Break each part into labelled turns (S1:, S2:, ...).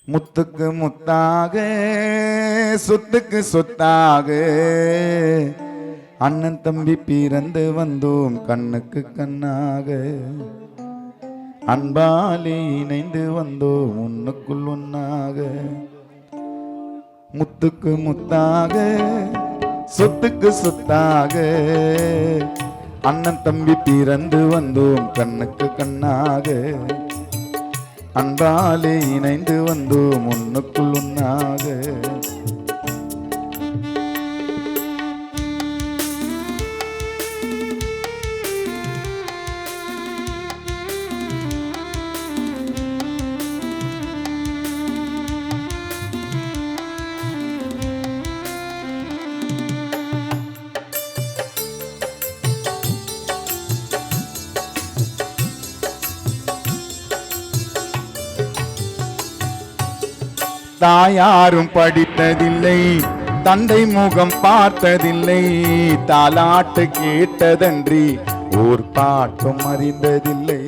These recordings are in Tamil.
S1: முத்துக்கு முத்தாக சொத்துக்கு சொத்தாக அண்ணன் தம்பி பிறந்து வந்தோம் கண்ணுக்கு கண்ணாக அன்பாலே இணைந்து வந்தோம் ஒண்ணுக்குள் ஒன்னாக முத்துக்கு முத்தாக சொத்துக்கு சொத்தாக அண்ணன் தம்பி பிறந்து வந்தோம் கண்ணுக்கு கண்ணாக அன்பாலே இணைந்து வந்தோம் ஒண்ணுக்குள் ஒன்னாக தாயாரும் படித்ததில்லை தந்தை முகம் பார்த்ததில்லை தாலாட்டு கேட்டதன்றி ஓர் பாட்டும் அறிந்ததில்லை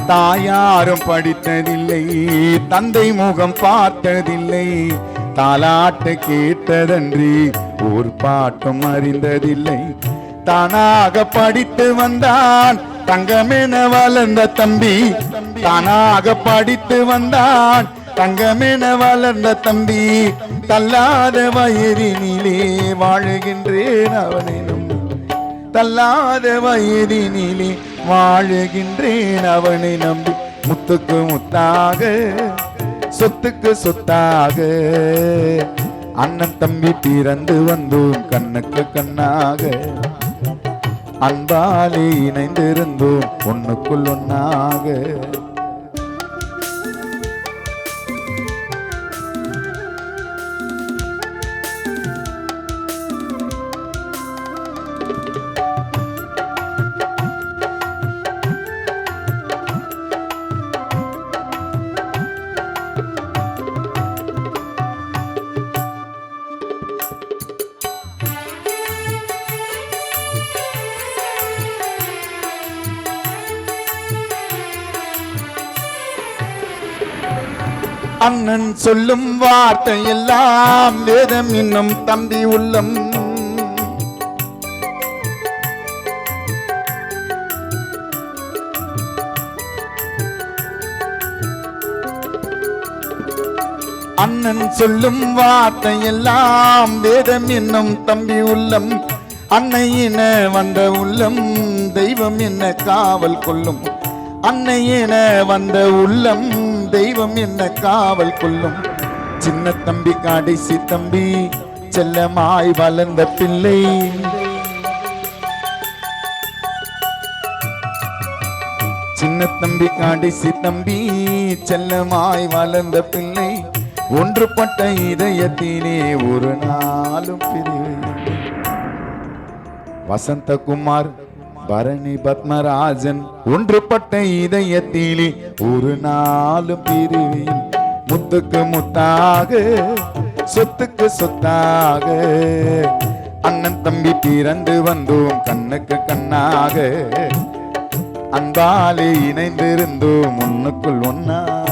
S1: தாயாரும் படித்ததில்லை தந்தை முகம் பார்த்ததில்லை தாலாட்டு கேட்டதன்றி ஒரு பாட்டும் அறிந்ததில்லை தானாக படித்து வந்தான் தங்கமென வளர்ந்த தம்பி தானாக படித்து வந்தான் தங்கமென வளர்ந்த தம்பி தள்ளாத வயதினிலே வாழுகின்றேன் அவனை நம்பி தள்ளாத வயதினிலே வாழுகின்றேன் அவனை நம்பி முத்துக்கு முத்தாக சொத்துக்கு சொத்தாக அண்ணன் தம்பி பிறந்து வந்தோம் கண்ணுக்கு கண்ணாக அன்பாலே இணைந்திருந்தோம் ஒண்ணுக்குள் ஒன்னாக அண்ணன் சொல்லும் வார்த்தை எல்லாம் வேதம் இன்னும் தம்பி உள்ளம் அண்ணன் சொல்லும் வார்த்தை எல்லாம் வேதம் என்னும் தம்பி உள்ளம் அன்னை என வந்த உள்ளம் தெய்வம் என்ன காவல் கொள்ளும் அன்னை என வந்த உள்ளம் தெய்வம் என்ன காவல் கொள்ளும் சின்ன தம்பி கடைசி தம்பி செல்லமாய் வளர்ந்த பிள்ளை சின்ன தம்பி கடைசி தம்பி செல்லமாய் வளர்ந்த பிள்ளை ஒன்றுபட்ட இதயத்திலே ஒரு நாளும் பிரிவு வசந்தகுமார் பரணி பத்மராஜன் ஒன்றுபட்ட இதயத்திலே ஒரு நாளும் பிரிவில் முத்துக்கு முத்தாக சொத்துக்கு சொத்தாக அண்ணன் தம்பி பிறந்து வந்தோம் கண்ணுக்கு கண்ணாக அன்பாலே இணைந்திருந்தோம் ஒண்ணுக்குள் ஒன்னாக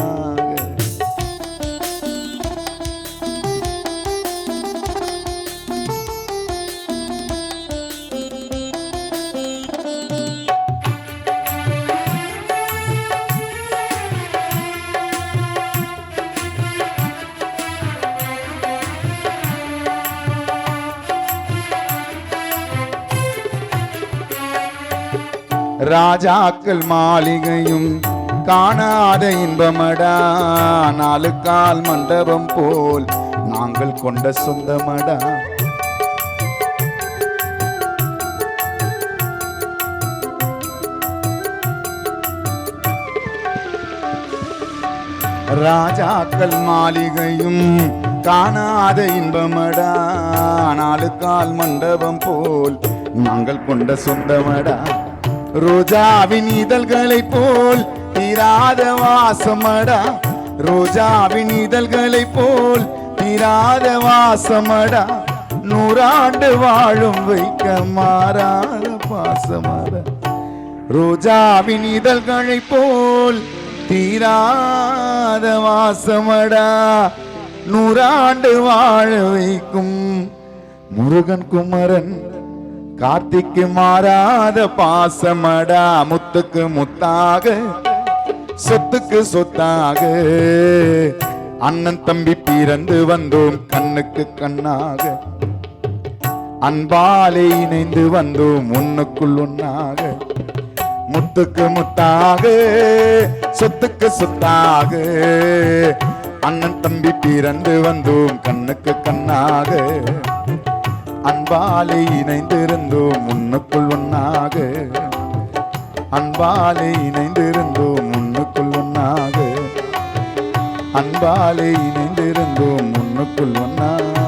S1: ராஜாக்கள் மாளிகையும் காணாத இன்பமடா நாலு கால் மண்டபம் போல் நாங்கள் கொண்ட சொந்தமடா ராஜாக்கள் மாளிகையும் காணாத இன்பமடா நாலு கால் மண்டபம் போல் நாங்கள் கொண்ட சொந்தமடா ரோஜாவின் இதழ்களை போல் தீராத வாசமடா ரோஜாவின் இதழ்களை போல் தீராத வாசமடா நூறாண்டு வாழும் வைக்க மாறாத பாசமர ரோஜாவின் இதழ்களை போல் தீராத வாசமடா நூறாண்டு வாழ வைக்கும் முருகன் குமரன் கார்த்திக்கு மாறாத பாசமடா முத்துக்கு முத்தாக சொத்துக்கு சொத்தாக அண்ணன் தம்பி பிறந்து வந்தோம் கண்ணுக்கு கண்ணாக அன்பாலே இணைந்து வந்தோம் ஒண்ணுக்குள் ஒன்னாக முத்துக்கு முத்தாக சொத்துக்கு சொத்தாக அண்ணன் தம்பி பிறந்து வந்தோம் கண்ணுக்கு கண்ணாக அன்பாலே இணைந்திருந்தோம் ஒண்ணுக்குள் ஒன்னாக அன்பாலே இணைந்திருந்தோம் ஒண்ணுக்குள் ஒன்னாக அன்பாலே இணைந்திருந்தோம் ஒண்ணுக்குள் ஒன்னாக